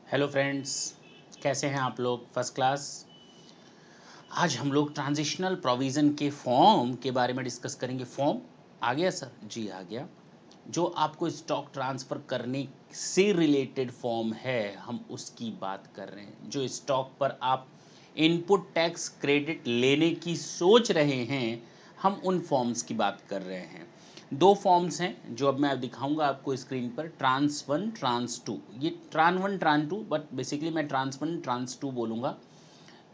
Hello friends, कैसे हैं आप लोग? First class. आज हम लोग ट्रांजिशनल प्रोविज़न के फॉर्म के बारे में डिस्कस करेंगे। फॉर्म आ गया सर? जी आ गया। जो आपको स्टॉक ट्रांसफ़र करने से रिलेटेड फॉर्म है, हम उसकी बात कर रहे हैं। जो स्टॉक पर आप इनपुट टैक्स क्रेडिट लेने की सोच रहे हैं, हम उन फॉर्म्स की बात कर रहे हैं। दो फॉर्म्स हैं जो अब मैं दिखाऊंगा आपको स्क्रीन पर, ट्रांस वन ट्रांस टू। ये tran one tran two, but basically मैं ट्रांस वन ट्रांस टू बोलूँगा।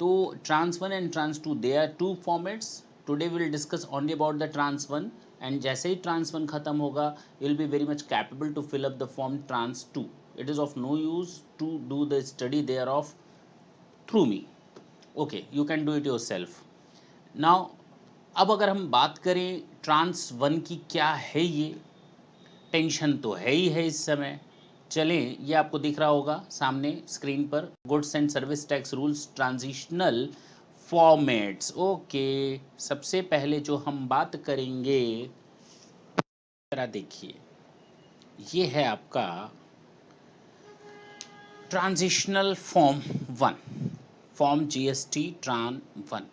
तो trans one and trans two, they are two formats. Today will discuss only about the trans one, and जैसे ही trans one खत्म होगा, you will be very much capable to fill up the form trans two. It is of no use to do the study there of through me. Okay, you can do it your self now. अब अगर हम बात करें trans one की, क्या है ये? Tension तो है ही है इस समय। चलें, ये आपको दिख रहा होगा सामने स्क्रीन पर, goods and service tax rules transitional formats. Okay, सबसे पहले जो हम बात करेंगे, जरा देखिए, ये है आपका transitional form one, form GST tran one.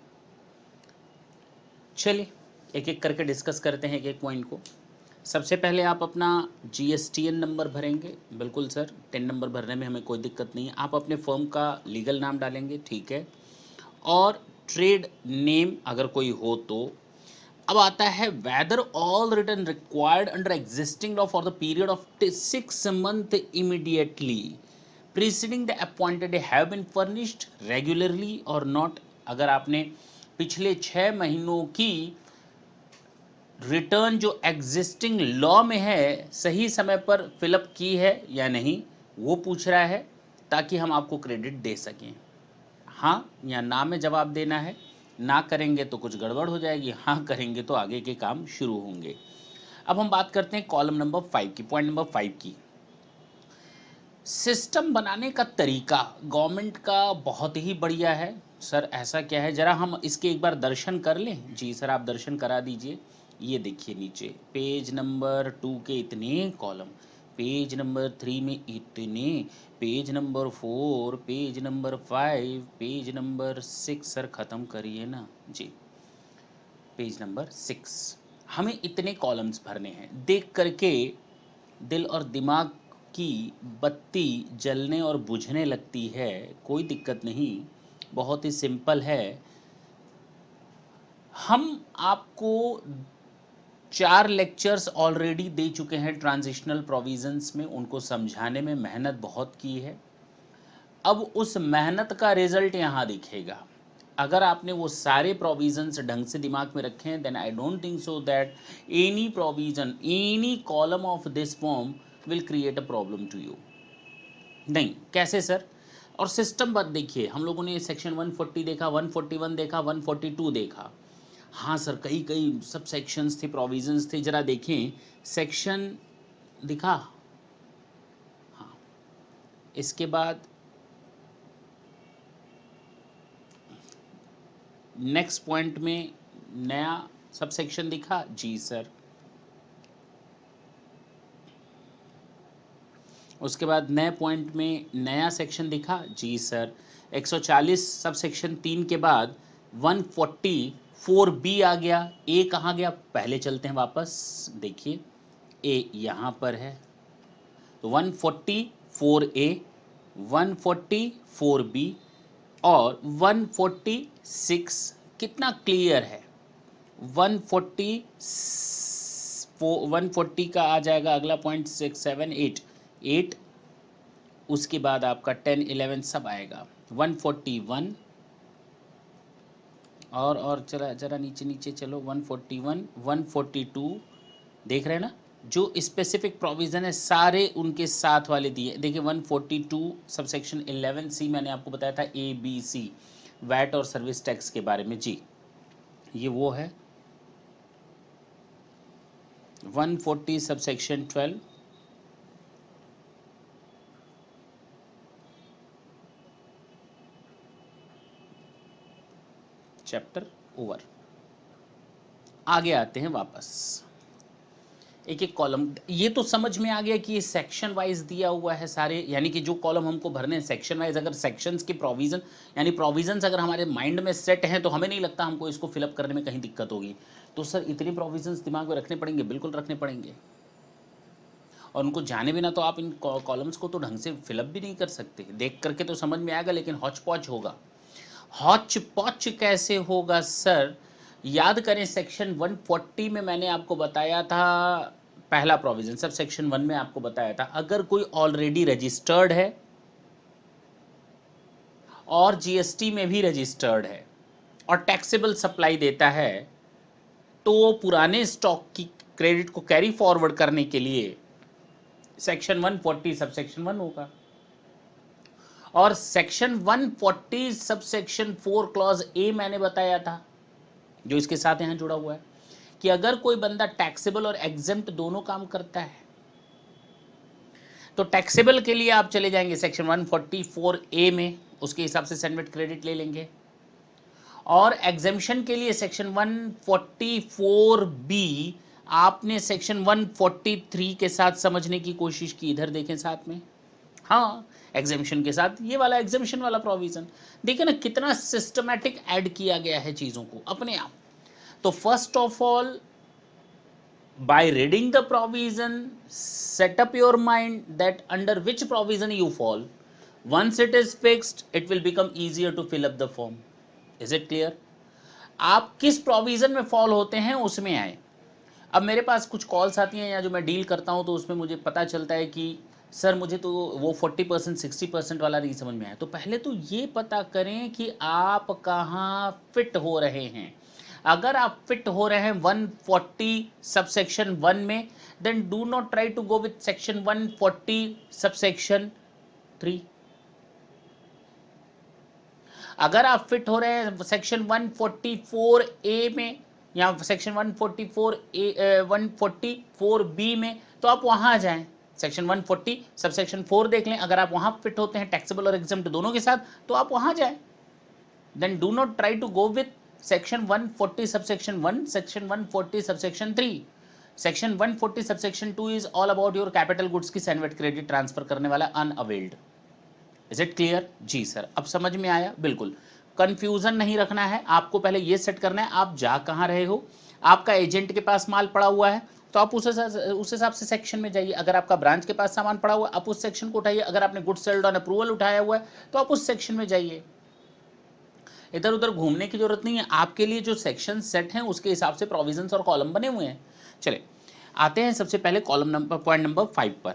चलिए एक एक करके डिस्कस करते हैं एक एक पॉइंट को। सबसे पहले आप अपना जीएसटीएन नंबर भरेंगे। बिल्कुल सर, टेन नंबर भरने में हमें कोई दिक्कत नहीं है। आप अपने फर्म का लीगल नाम डालेंगे, ठीक है, और ट्रेड नेम अगर कोई हो तो। अब आता है whether all return required under existing law for the period of 6 months immediately preceding the appointed have been furnished regularly और नॉट। अगर आपने पिछले 6 महीनों की रिटर्न जो एग्जिस्टिंग लॉ में है सही समय पर फिलअप की है या नहीं, वो पूछ रहा है, ताकि हम आपको क्रेडिट दे सकें। हाँ या ना में जवाब देना है। ना करेंगे तो कुछ गड़बड़ हो जाएगी, हाँ करेंगे तो आगे के काम शुरू होंगे। अब हम बात करते हैं कॉलम नंबर 5 की, पॉइंट नंबर 5 की। सिस्टम बनाने का तरीका गवर्नमेंट का बहुत ही बढ़िया है। सर ऐसा क्या है, जरा हम इसके एक बार दर्शन कर लें। जी सर, आप दर्शन करा दीजिए। ये देखिए नीचे पेज नंबर 2 के इतने कॉलम, पेज नंबर 3 में इतने, page number 4, page number 5, page number 6। Sir ख़त्म करिए ना जी। पेज नंबर 6, हमें इतने कॉलम्स भरने हैं। देख करके दिल और दिमाग की बत्ती जलने और बुझने लगती है। कोई दिक्कत नहीं, बहुत ही सिंपल है। हम आपको 4 लेक्चर्स ऑलरेडी दे चुके हैं ट्रांजिशनल प्रोविजंस में, उनको समझाने में मेहनत बहुत की है। अब उस मेहनत का रिजल्ट यहाँ दिखेगा। अगर आपने वो सारे प्रोविजंस ढंग से दिमाग में रखे हैं, then I don't think so that any provision, any column of this form will create a problem to you. नहीं, कैसे सर? और सिस्टम बात देखिए, हम लोगों ने सेक्शन 140 देखा, 141 देखा, 142 देखा। हाँ सर, कई कई सब सेक्शंस थे, प्रोविजंस थे। जरा देखें सेक्शन दिखा। हाँ, इसके बाद नेक्स्ट पॉइंट में नया सब सेक्शन दिखा। जी सर। उसके बाद नए पॉइंट में नया सेक्शन दिखा। जी सर। 140 सब सेक्शन 3 के बाद 144 बी आ गया। ए कहाँ गया? पहले चलते हैं वापस, देखिए ए यहाँ पर है। तो 144 ए, 144 बी और 146 कितना क्लियर है। 140 का आ जाएगा अगला पॉइंट 6 7 8 8। उसके बाद आपका 10 11 सब आएगा। 141 और चला, जरा नीचे नीचे चलो। 141 142 देख रहे हैं ना, जो स्पेसिफिक प्रोविज़न है सारे उनके साथ वाले दिए। देखिए 142 सबसेक्शन 11 सी, मैंने आपको बताया था ए बी सी, वैट और सर्विस टैक्स के बारे में। जी ये वो है। 140 सबसेक्शन 12, चैप्टर ओवर। आगे आते हैं वापस। एक एक कॉलम, ये तो समझ में आ गया कि ये सेक्शन वाइज दिया हुआ है सारे, यानी कि जो कॉलम हमको भरने हैं सेक्शन वाइज, अगर सेक्शंस के प्रोविजन यानी प्रोविजंस अगर हमारे माइंड में सेट हैं तो हमें नहीं लगता हमको इसको फिलअप करने में कहीं दिक्कत होगी। तो सर इतनी प्रोविजंस दिमाग में रखने पड़ेंगे, बिल्कुल रखने पड़ेंगे, और उनको जाने बिना तो आप इन कॉलम्स को तो ढंग से फिलअप भी नहीं कर सकते। देख करके तो समझ में आएगा लेकिन हौच पौच होगा। हौच पौच कैसे होगा सर? याद करें सेक्शन 140 में मैंने आपको बताया था पहला प्रोविजन, सब सेक्शन 1 में आपको बताया था, अगर कोई ऑलरेडी रजिस्टर्ड है और जीएसटी में भी रजिस्टर्ड है और टैक्सेबल सप्लाई देता है, तो वो पुराने स्टॉक की क्रेडिट को कैरी फॉरवर्ड करने के लिए सेक्शन 140 सब सेक्शन 1 होगा। और section 140 sub section 4 clause A मैंने बताया था, जो इसके साथ यहां जुड़ा हुआ है, कि अगर कोई बंदा टैक्सेबल और एग्जेम्प्ट दोनों काम करता है तो टैक्सेबल के लिए आप चले जाएंगे सेक्शन 144 ए में, उसके हिसाब से सेनवेट क्रेडिट ले लेंगे, और एग्जेम्पशन के लिए सेक्शन 144 बी आपने सेक्शन 143 के साथ समझने की कोशिश की। इधर देखें साथ में, हाँ एग्जेम्पशन के साथ ये वाला एग्जेम्पशन वाला प्रोविजन, देखिए ना कितना सिस्टमैटिक ऐड किया गया है चीज़ों को अपने आप। तो first of all, by reading the provision, set up your mind that under which provision you fall. Once it is fixed, it will become easier to fill up the form. Is it clear? आप किस provision में fall होते हैं उसमें आए। अब मेरे पास कुछ कॉल्स आती हैं या जो मैं डील करता हूं तो उसमें मुझे पता चलता है कि सर मुझे तो वो 40% 60% वाला नहीं समझ में आया। तो पहले तो ये पता करें कि आप कहाँ फिट हो रहे हैं। अगर आप फिट हो रहे हैं 140 सबसेक्शन 1 में, then do not try to go with section 140 subsection 3। अगर आप फिट हो रहे हैं सेक्शन 144 ए में या सेक्शन 144 ए 144 बी में, तो आप वहां जाएं, सेक्शन 140 सबसेक्शन 4 देख लें। अगर आप वहां फिट होते हैं टैक्सेबल और एग्जेम्प्ट दोनों के साथ, तो आप वहां जाएं। Then do not try to go with section 140 subsection 1, section 140 subsection 3। Section 140 subsection 2 is all about your capital goods की सेनवेट क्रेडिट ट्रांसफर करने वाला अनअवेल्ड। Is it clear? जी सर, अब समझ में आया। बिल्कुल कंफ्यूजन नहीं रखना है आपको, पहले ये सेट करना है आप जा कहाँ रहे हो। आपका एजेंट के पास माल पड़ा हुआ है तो आप उस हिसाब से सेक्शन में जाइए। अगर आपका ब्रांच के पास सामान पड़ा हुआ है आप उस सेक्शन को उठाइए। अगर आपने गुड्स सेल्ड ऑन अप्रूवल उठाया हुआ है तो आप उस सेक्शन में जाइए। इधर उधर घूमने की जरूरत नहीं है, आपके लिए जो सेक्शन सेट हैं उसके हिसाब से प्रोविजंस और कॉलम बने हुए हैं। चले आते हैं सबसे पहले कॉलम नंबर पॉइंट नंबर 5 पर।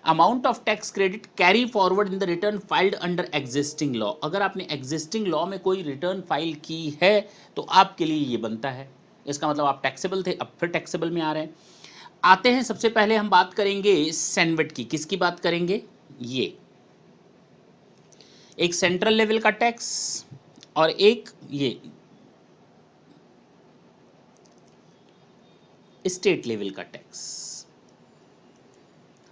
Amount of tax credit carry forward in the return filed under existing law. अगर आपने एग्जिस्टिंग लॉ में कोई रिटर्न फाइल की है तो आपके लिए ये बनता है, इसका मतलब आप टैक्सेबल थे, अब फिर टैक्सेबल में आ रहे हैं। आते हैं सबसे पहले हम बात करेंगे सेनवेट की। किसकी बात करेंगे? ये एक सेंट्रल लेवल का टैक्स और एक ये स्टेट लेवल का टैक्स।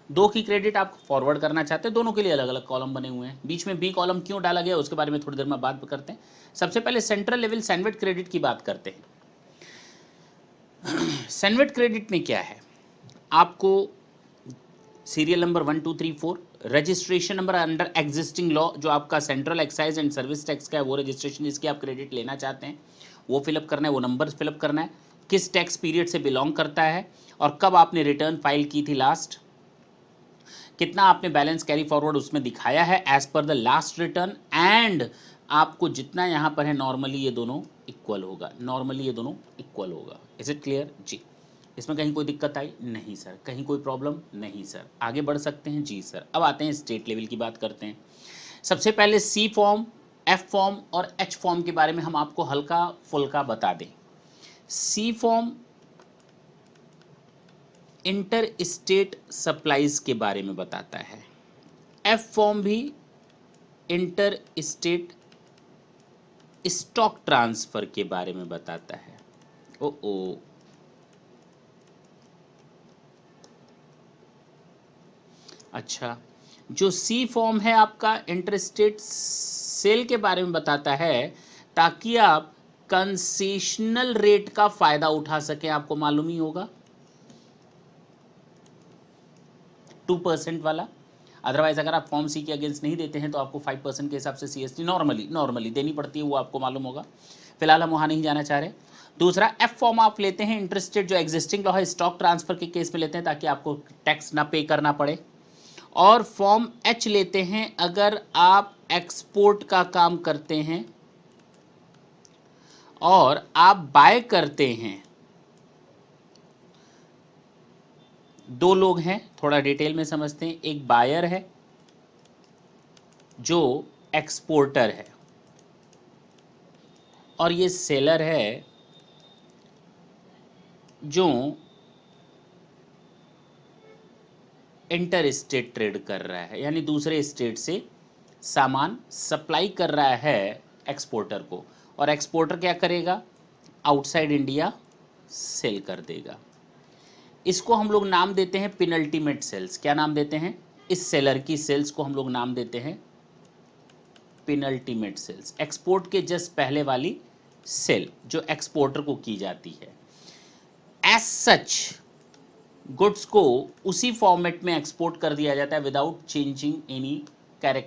दो की क्रेडिट आप फॉरवर्ड करना चाहते हैं, दोनों के लिए अलग अलग कॉलम बने हुए हैं। बीच में बी कॉलम क्यों डाला गया उसके बारे में थोड़ी देर में बात करते हैं। सबसे पहले सेंट्रल लेवल सेनवेट क्रेडिट की बात करते हैं। सेनवेट क्रेडिट में क्या है, आपको serial number 1 2 3 4, registration number under existing law, जो आपका central excise and service tax का है वो रजिस्ट्रेशन जिसकी आप क्रेडिट लेना चाहते हैं वो फिलअप करना है, वो नंबर फिलअप करना है, किस टैक्स पीरियड से बिलोंग करता है और कब आपने रिटर्न फाइल की थी लास्ट, कितना आपने बैलेंस कैरी फॉरवर्ड उसमें दिखाया है as per the last return, and आपको जितना यहाँ पर है नॉर्मली ये दोनों इक्वल होगा, नॉर्मली ये दोनों इक्वल होगा। Is it clear? जी। इसमें कहीं कोई दिक्कत आई? नहीं सर। कहीं कोई प्रॉब्लम? नहीं सर। आगे बढ़ सकते हैं? जी सर। अब आते हैं स्टेट लेवल की बात करते हैं। सबसे पहले सी फॉर्म, एफ फॉर्म और एच फॉर्म के बारे में हम आपको हल्का फुल्का बता दें। सी फॉर्म इंटर स्टेट सप्लाईज के बारे में बताता है, एफ फॉर्म भी इंटर स्टेट स्टॉक ट्रांसफर के बारे में बताता है। ओ अच्छा, जो सी फॉर्म है आपका इंटर स्टेट सेल के बारे में बताता है ताकि आप कंसेशनल रेट का फायदा उठा सकें। आपको मालूम ही होगा 2% वाला। अदरवाइज अगर आप फॉर्म सी के अगेंस्ट नहीं देते हैं तो आपको 5% के हिसाब से CST नॉर्मली देनी पड़ती है, वो आपको मालूम होगा। फिलहाल हम वहाँ नहीं जाना चाह रहे। दूसरा एफ फॉर्म आप लेते हैं इंटरेस्टेड, जो एग्जिस्टिंग लॉ है स्टॉक ट्रांसफर के केस में लेते हैं ताकि आपको टैक्स ना पे करना पड़े। और फॉर्म एच लेते हैं अगर आप एक्सपोर्ट का काम करते हैं और आप बाय करते हैं। दो लोग हैं, थोड़ा डिटेल में समझते हैं। एक बायर है जो एक्सपोर्टर है, और ये सेलर है जो इंटर स्टेट ट्रेड कर रहा है, यानी दूसरे स्टेट से सामान सप्लाई कर रहा है एक्सपोर्टर को, और एक्सपोर्टर क्या करेगा, आउटसाइड इंडिया सेल कर देगा। इसको हम लोग नाम देते हैं पेनल्टीमेट सेल्स। क्या नाम देते हैं? इस सेलर की सेल्स को हम लोग नाम देते हैं पेनल्टीमेट सेल्स। एक्सपोर्ट के जस्ट पहले वाली सेल जो एक्सपोर्टर को की जाती है। एज सच गुड्स को उसी फॉर्मेट में एक्सपोर्ट कर दिया जाता है विदाउट चेंजिंग एनी कैरेक्टर